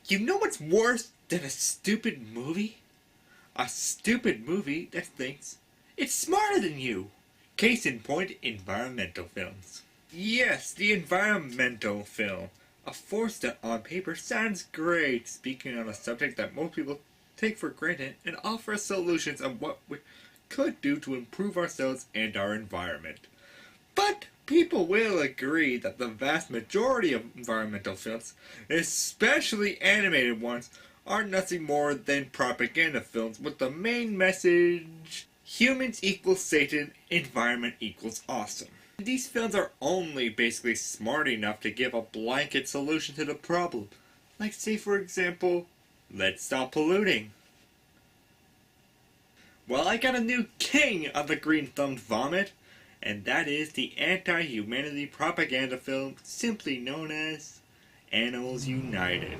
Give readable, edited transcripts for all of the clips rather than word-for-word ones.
You know what's worse than a stupid movie? A stupid movie that thinks it's smarter than you. Case in point, environmental films. Yes, the environmental film. A force that on paper sounds great, speaking on a subject that most people take for granted and offer solutions on what we could do to improve ourselves and our environment. But people will agree that the vast majority of environmental films, especially animated ones, are nothing more than propaganda films with the main message: humans equal Satan, environment equals awesome. These films are only basically smart enough to give a blanket solution to the problem. Like, say for example, let's stop polluting. Well, I got a new king of the green-thumbed vomit, and that is the anti-humanity propaganda film simply known as Animals United.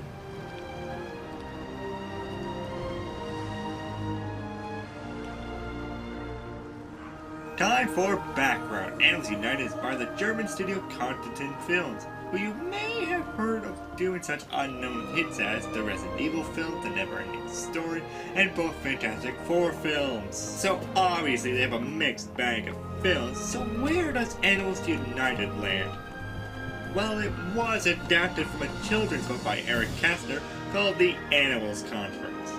Time for background. Animals United is by the German studio Constantin Films, who you may have heard of doing such unknown hits as the Resident Evil film, The Never-Ending Story, and both Fantastic Four films. So obviously they have a mixed bag of films, so where does Animals United land? Well, it was adapted from a children's book by Eric Kastner called The Animals Conference.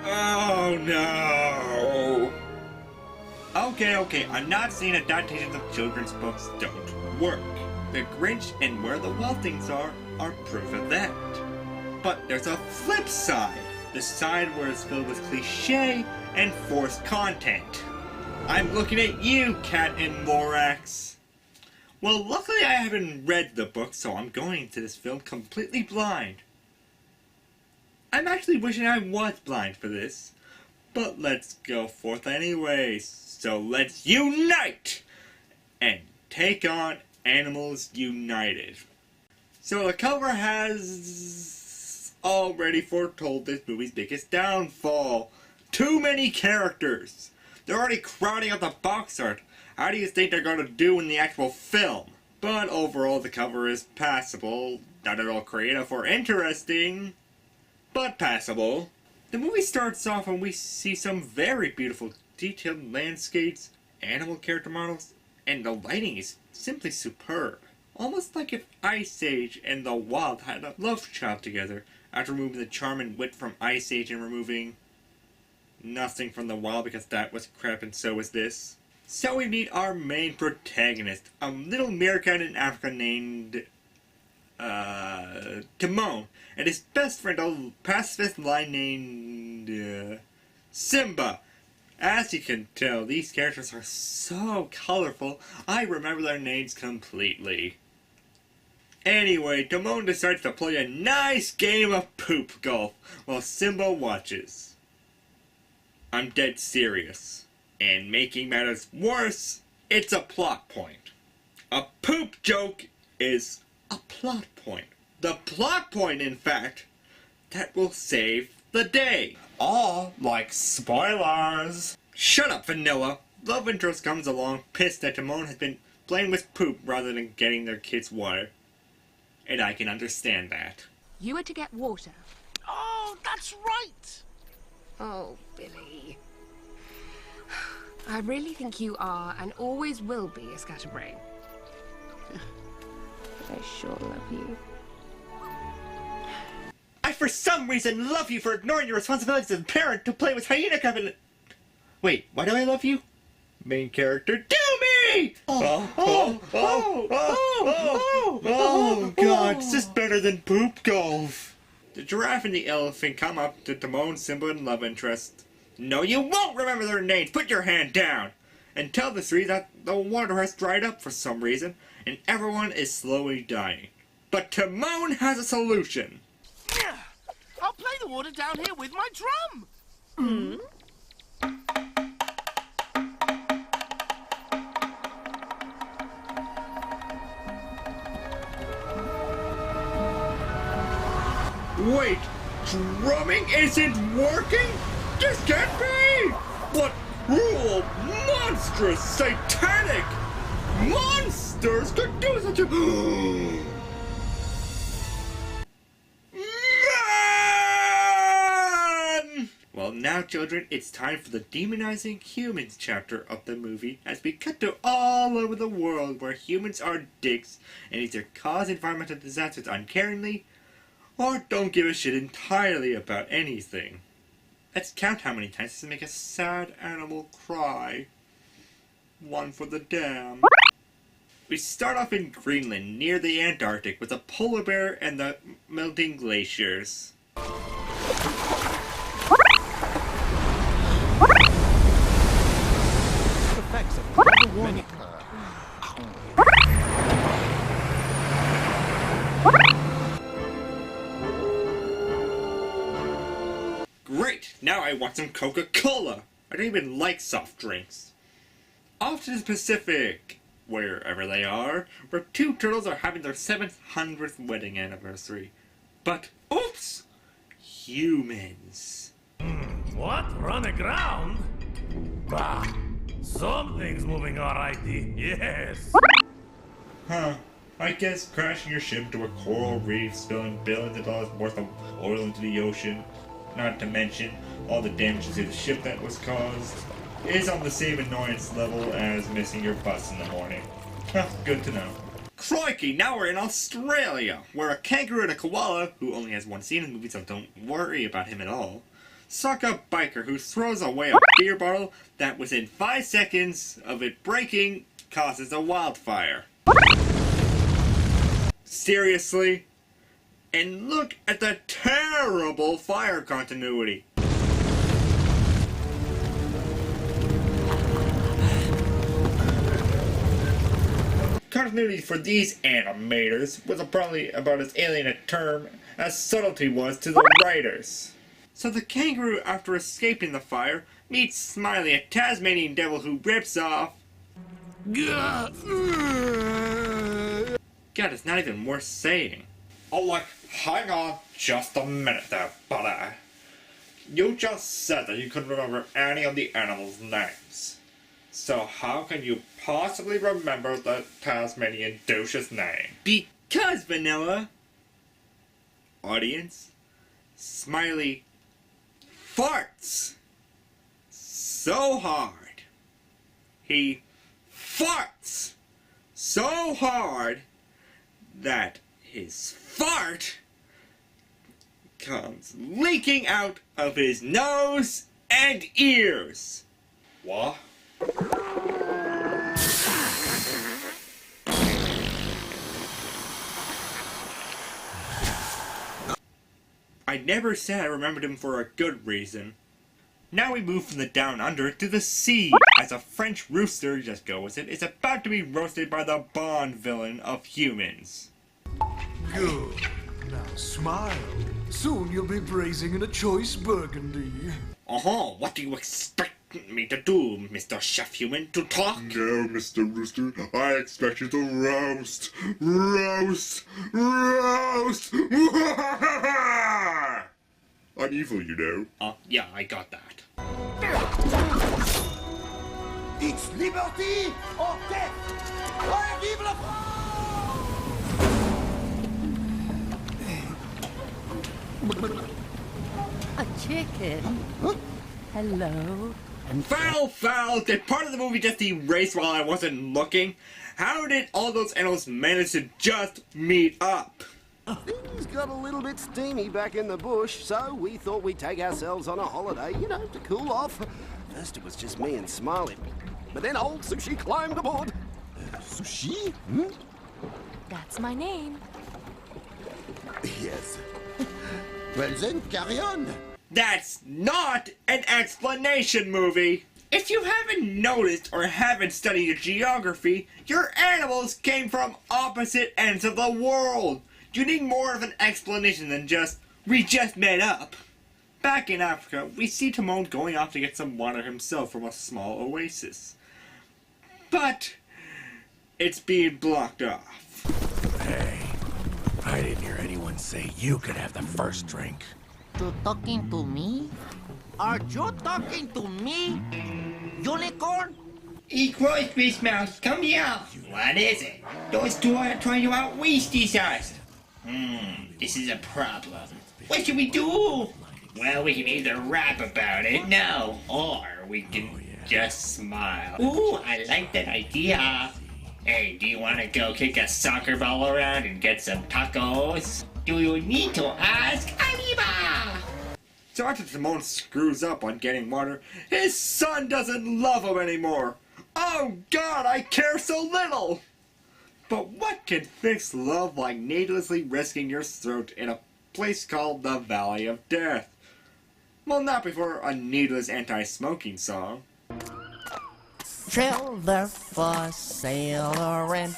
Oh no! Okay, I'm not saying adaptations of children's books don't work. The Grinch and Where the Wild Things Are proof of that. But there's a flip side. The side where it's filled with cliché and forced content. I'm looking at you, Cat and Morax. Well, luckily I haven't read the book, so I'm going into this film completely blind. I'm actually wishing I was blind for this. But let's go forth anyways. So let's unite and take on Animals United. So the cover has already foretold this movie's biggest downfall. Too many characters. They're already crowding out the box art. How do you think they're going to do in the actual film? But overall the cover is passable. Not at all creative or interesting, but passable. The movie starts off and we see some very beautiful detailed landscapes, animal character models, and the lighting is simply superb. Almost like if Ice Age and the Wild had a love child together, after removing the charm and wit from Ice Age and removing nothing from the Wild because that was crap and so was this. So we meet our main protagonist, a little meerkat in Africa named Timon, and his best friend, a pacifist lion named Simba. As you can tell, these characters are so colorful, I remember their names completely. Anyway, Timon decides to play a nice game of poop golf while Simba watches. I'm dead serious. And making matters worse, it's a plot point. A poop joke is a plot point. The plot point, in fact, that will save the day. All like spoilers. Shut up, Vanilla. Love interest comes along pissed that Timon has been playing with poop rather than getting their kids water. And I can understand that. You were to get water. Oh, that's right! Oh, Billy. I really think you are and always will be a scatterbrain. I sure love you. I, for some reason, love you for ignoring your responsibilities as a parent to play with hyena covenant. Wait, why do I love you? Main character, do me! Oh, God, this is better than poop golf. The giraffe and the elephant come up to Timon, Simba, and love interest. No, you won't remember their names. Put your hand down. And tell the three that the water has dried up for some reason, and everyone is slowly dying. But Timon has a solution. I'll play the water down here with my drum. Wait, drumming isn't working? This can't be! What cruel, monstrous, satanic monsters could do such a... now, children, it's time for the Demonizing Humans chapter of the movie as we cut to all over the world where humans are dicks and either cause environmental disasters uncaringly or don't give a shit entirely about anything. Let's count how many times this make a sad animal cry. One for the dam. We start off in Greenland, near the Antarctic, with a polar bear and the melting glaciers. Great! Now I want some Coca-Cola! I don't even like soft drinks. Off to the Pacific, wherever they are, where two turtles are having their 700th wedding anniversary. But, oops! Humans. What? Run aground? Bah! Something's moving alrighty, yes! Huh. I guess crashing your ship into a coral reef, spilling billions of dollars worth of oil into the ocean, not to mention all the damage to the ship that was caused, is on the same annoyance level as missing your bus in the morning. Huh, good to know. Crikey, now we're in Australia, where a kangaroo and a koala, who only has one scene in the movie so don't worry about him at all, suck a biker who throws away a beer bottle that within 5 seconds of it breaking causes a wildfire. Seriously? And look at the terrible fire continuity. Continuity for these animators was probably about as alien a term as subtlety was to the writers. So the kangaroo, after escaping the fire, meets Smiley, a Tasmanian devil who rips off... God, it's not even worth saying. Oh, like, hang on just a minute there, buddy. You just said that you couldn't remember any of the animals' names. So how can you possibly remember the Tasmanian douche's name? Because, Vanilla, audience, Smiley farts so hard. He farts so hard that his fart comes leaking out of his nose and ears. What? I never said I remembered him for a good reason. Now we move from the down under to the sea, as a French rooster, just go with it, is about to be roasted by the Bond villain of humans. Good. Now smile. Soon you'll be braising in a choice burgundy. What do you expect me to do, Mr. Chef Human? To talk? No, Mr. Rooster, I expect you to roast! Roast! Roast! I'm evil, you know. Yeah, I got that. It's liberty or death! Allez, vive la A chicken? Hello? Foul! Did part of the movie just erase while I wasn't looking? How did all those animals manage to just meet up? Things got a little bit steamy back in the bush, so we thought we'd take ourselves on a holiday, you know, to cool off. First it was just me and Smiley, but then old Sushi climbed aboard. Sushi? That's my name. Yes. Well then, carry on. That's not an explanation movie! If you haven't noticed or haven't studied your geography, your animals came from opposite ends of the world! You need more of an explanation than just, we just met up. Back in Africa, we see Timon going off to get some water himself from a small oasis. But it's being blocked off. Hey, I didn't hear anyone say you could have the first drink. You talking to me? Are you talking to me? Unicorn? Equal Space Mouse, come here. What is it? Those two are trying to outwaste us. This is a problem. What should we do? Well, we can either rap about it, no, or we can just smile. Ooh, I like that idea. Hey, do you want to go kick a soccer ball around and get some tacos? Do you need to ask Arriba? So after Timon screws up on getting water, his son doesn't love him anymore. Oh God, I care so little! But what can fix love like needlessly risking your throat in a place called the Valley of Death? Well, not before a needless anti-smoking song. Trailer for sale or rent.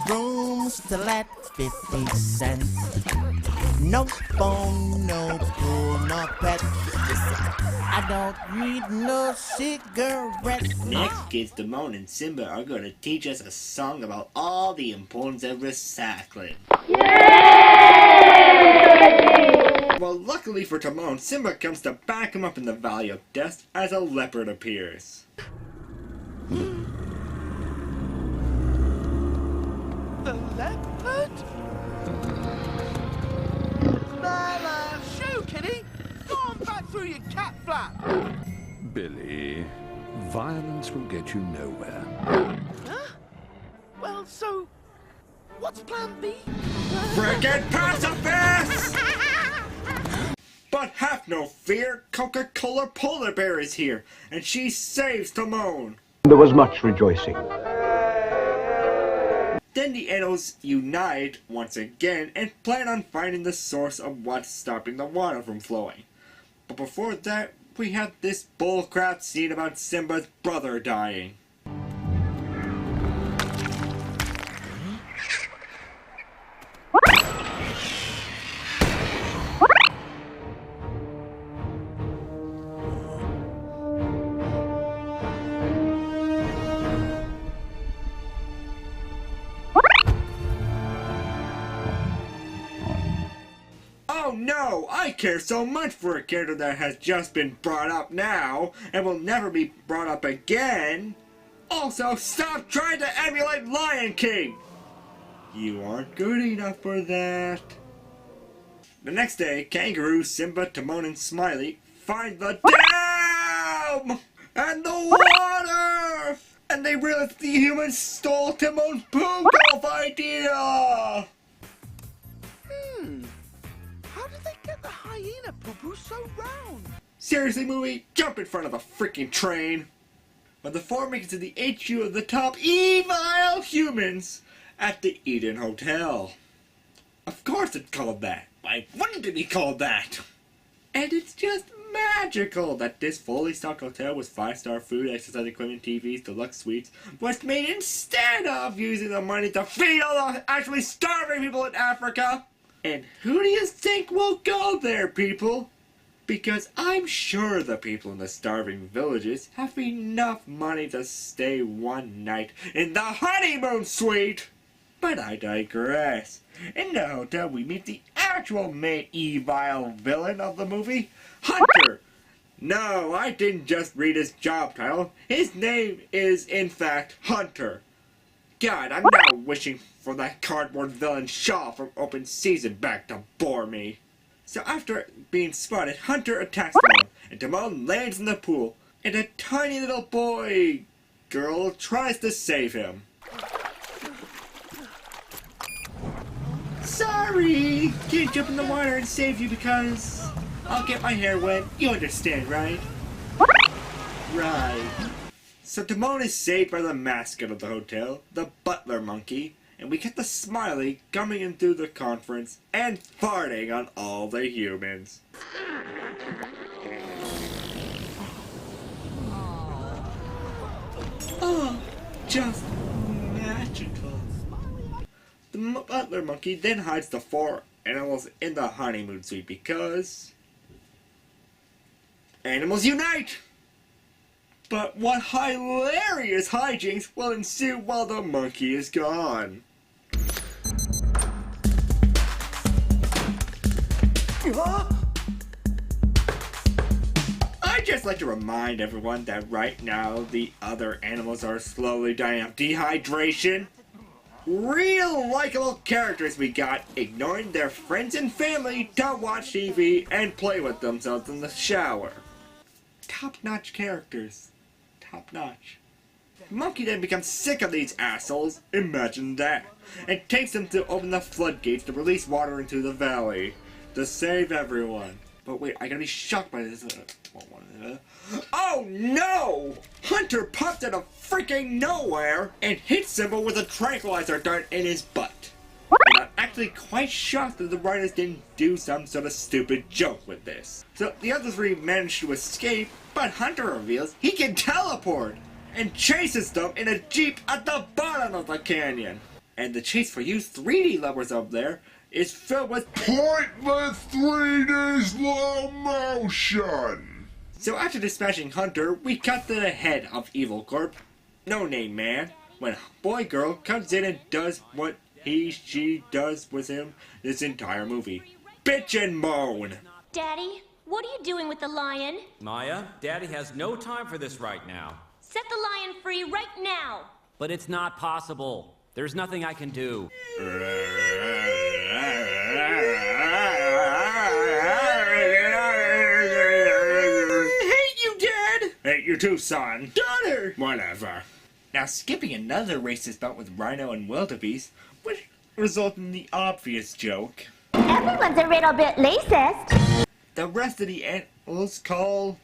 Rooms to let 50 cents. No phone, no pool, no pet. I don't need no cigarettes. Next, kids Timon and Simba are going to teach us a song about all the importance of recycling. Well, luckily for Timon, Simba comes to back him up in the Valley of Death as a leopard appears. The leopard? Nala, shoo, kitty! Go on back through your cat flap! Billy, violence will get you nowhere. Huh? Well, so, what's plan B? Frickin' pacifist! But have no fear, Coca-Cola Polar Bear is here, and she saves Timon. There was much rejoicing. Then the animals unite once again and plan on finding the source of what's stopping the water from flowing. But before that, we have this bullcrap scene about Simba's brother dying. Oh no! I care so much for a character that has just been brought up now, and will never be brought up again! Also, stop trying to emulate Lion King! You aren't good enough for that. The next day, Kangaroo, Simba, Timon, and Smiley find the dam! And the water! And they realize the humans stole Timon's poo golf idea! How did they get the hyena poo-poo so round? Seriously, movie? Jump in front of the freaking train! When the four make it to the HQ of the top evil humans at the Eden Hotel. Of course it's called that. Why wouldn't it be called that? And it's just magical that this fully stocked hotel with 5-star food, exercise equipment, TVs, deluxe suites was made instead of using the money to feed all the actually starving people in Africa. And who do you think will go there, people? Because I'm sure the people in the starving villages have enough money to stay one night in the honeymoon suite. But I digress. In the hotel, we meet the actual main evil villain of the movie, Hunter. No, I didn't just read his job title. His name is, in fact, Hunter. God, I'm now wishing for that cardboard villain Shaw from Open Season back to bore me. So after being spotted, Hunter attacks Timon, and Timon lands in the pool, and a tiny little boy girl tries to save him. Sorry! Can't jump in the water and save you because I'll get my hair wet. You understand, right? Right. So Timon is saved by the mascot of the hotel, the butler monkey, and we get the Smiley coming in through the conference and farting on all the humans. Oh, just magical. The butler monkey then hides the 4 animals in the honeymoon suite because animals unite! But what hilarious hijinks will ensue while the monkey is gone? I'd just like to remind everyone that right now the other animals are slowly dying of dehydration. real likable characters we got, ignoring their friends and family to watch TV and play with themselves in the shower. Top-notch characters. Top-notch. Monkey then becomes sick of these assholes, imagine that, and takes them to open the floodgates to release water into the valley, to save everyone. But wait, I gotta be shocked by this. Oh no! Hunter popped out of freaking nowhere and hit Simba with a tranquilizer dart in his butt. And I'm actually quite shocked that the writers didn't do some sort of stupid joke with this. So the other three managed to escape, but Hunter reveals he can teleport and chases them in a jeep at the bottom of the canyon. And the chase for you 3D lovers up there is filled with pointless 3D slow motion. So after dispatching Hunter, we cut to the head of Evil Corp, No Name Man, when Boy Girl comes in and does what she does with him this entire movie. Bitch and moan. Daddy, what are you doing with the lion? Maya, Daddy has no time for this right now. Set the lion free right now. But it's not possible. There's nothing I can do. Hate you too, son. Daughter! Whatever. Now, skipping another racist bout with Rhino and Wildebeest, which resulted in the obvious joke. Everyone's a little bit racist. The rest of the animals call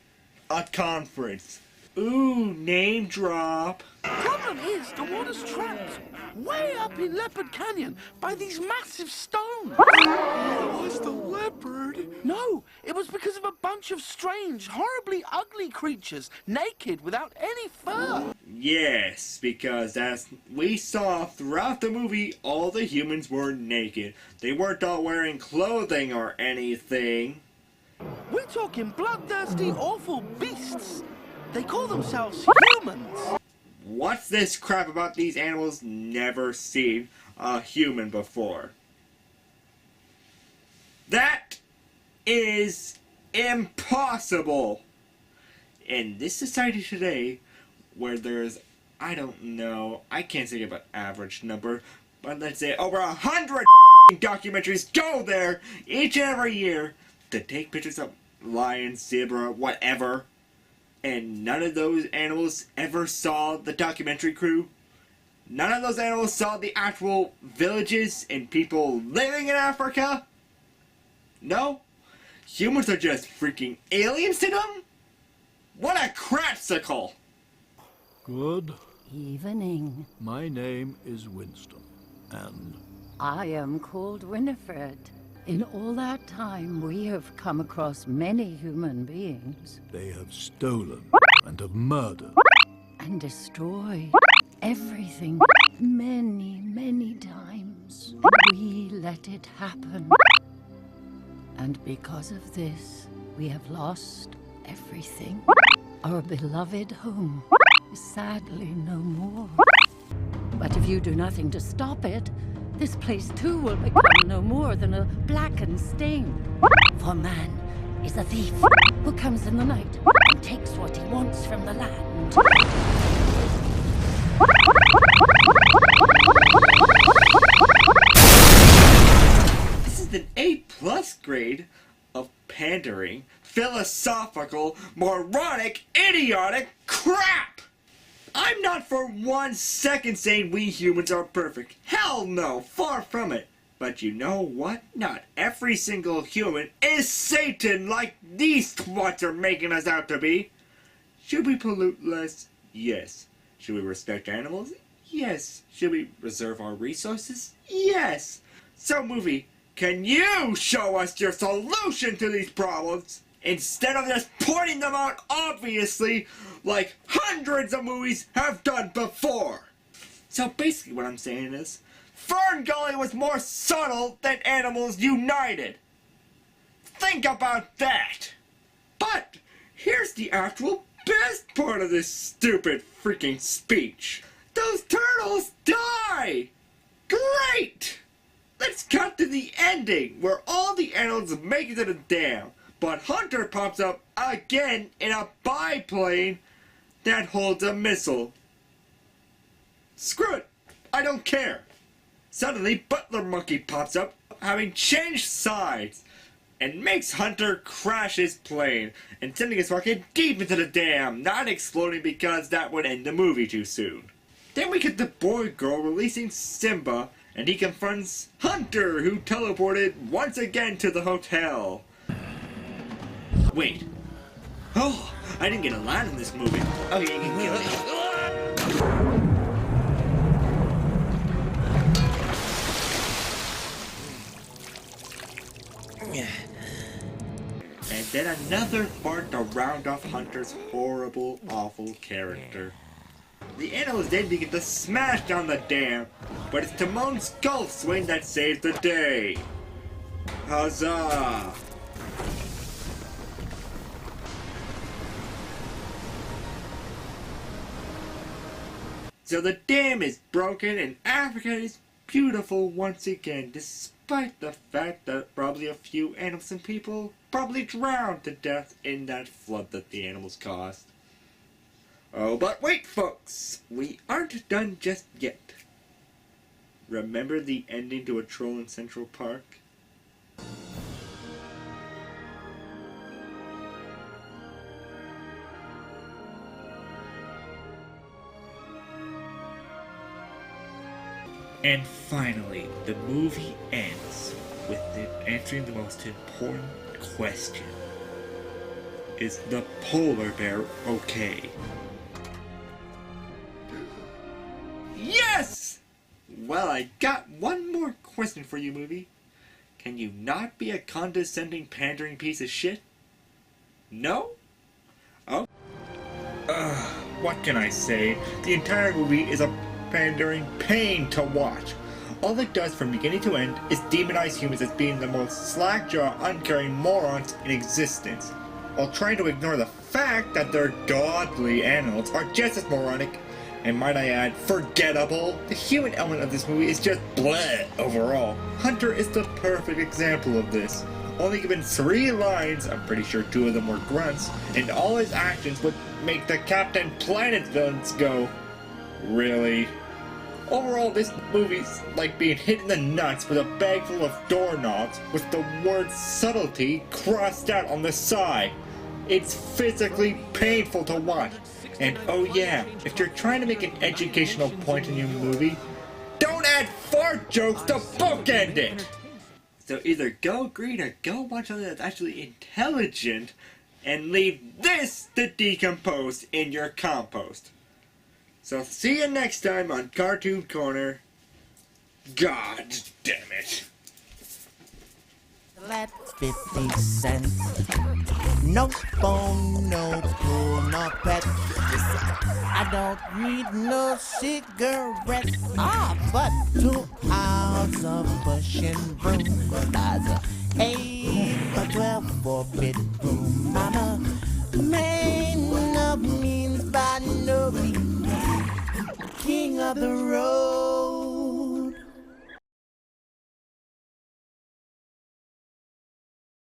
a conference. Ooh, name drop. Problem is, the water's trapped way up in Leopard Canyon by these massive stones. It was the leopard. No, it was because of a bunch of strange, horribly ugly creatures, naked without any fur. Yes, because as we saw throughout the movie, all the humans were naked. They weren't all wearing clothing or anything. We're talking bloodthirsty, awful beasts. They call themselves humans. What's this crap about these animals never seen a human before? That is impossible! In this society today, where there's, I don't know, I can't think of an average number, but let's say over 100 documentaries go there each and every year to take pictures of lions, zebra, whatever. And none of those animals ever saw the documentary crew. None of those animals saw the actual villages and people living in Africa. No? Humans are just freaking aliens to them? What a crapsicle! Good Evening. My name is Winston, and I am called Winifred. In all that time, we have come across many human beings. they have stolen and have murdered. And destroyed everything many, many times. We let it happen. And because of this, we have lost everything. Our beloved home is sadly no more. But if you do nothing to stop it, this place too will become no more than a blackened stain. For man is a thief who comes in the night and takes what he wants from the land. This is an A+ grade of pandering, philosophical, moronic, idiotic crap! I'm not for 1 second saying we humans are perfect. Hell no, far from it. But you know what? Not every single human is Satan like these twats are making us out to be. Should we pollute less? Yes. Should we respect animals? Yes. Should we reserve our resources? Yes. So movie, can you show us your solution to these problems? Instead of just pointing them out obviously, like hundreds of movies have done before. So basically what I'm saying is, Fern Gully was more subtle than Animals United. Think about that. But here's the actual best part of this stupid freaking speech. Those turtles die! Great! Let's cut to the ending, where all the animals make it to the dam. But Hunter pops up again in a biplane that holds a missile. Screw it. I don't care. Suddenly, Butler Monkey pops up, having changed sides, and makes Hunter crash his plane, and sending his rocket deep into the dam, not exploding because that would end the movie too soon. Then we get the boy girl releasing Simba, and he confronts Hunter, who teleported once again to the hotel. Wait. Oh, I didn't get a line in this movie. Oh, yeah, you can kill me. And then another part to round off Hunter's horrible, awful character. The animals then begin to smash down the dam, but it's Timon's golf swing that saves the day. Huzzah! So the dam is broken and Africa is beautiful once again, despite the fact that probably a few animals and people probably drowned to death in that flood that the animals caused. Oh, but wait, folks! We aren't done just yet. Remember the ending to A Troll in Central Park? And finally, the movie ends with it answering the most important question. Is the polar bear okay? Yes! Well, I got one more question for you, movie. Can you not be a condescending, pandering piece of shit? No? Oh. What can I say? The entire movie is a pandering pain to watch. All it does from beginning to end is demonize humans as being the most slack-jawed, uncaring morons in existence, while trying to ignore the fact that their godly animals are just as moronic, and might I add, forgettable. The human element of this movie is just bleh overall. Hunter is the perfect example of this. Only given 3 lines, I'm pretty sure 2 of them were grunts, and all his actions would make the Captain Planet villains go, really? Overall, this movie's like being hit in the nuts with a bag full of doorknobs with the word subtlety crossed out on the side. It's physically painful to watch. And oh yeah, if you're trying to make an educational point in your movie, don't add fart jokes to bookend it! So either go green or go watch something that's actually intelligent and leave this to decompose in your compost. So see you next time on Cartoon Corner. God damn it. That's 50 cents. No phone, no pool, no pet. I don't need no cigarettes. But 2 hours of pushing broom. That's a 8 or 12 4-bedroom. I'm a man of means by no means. King of the road.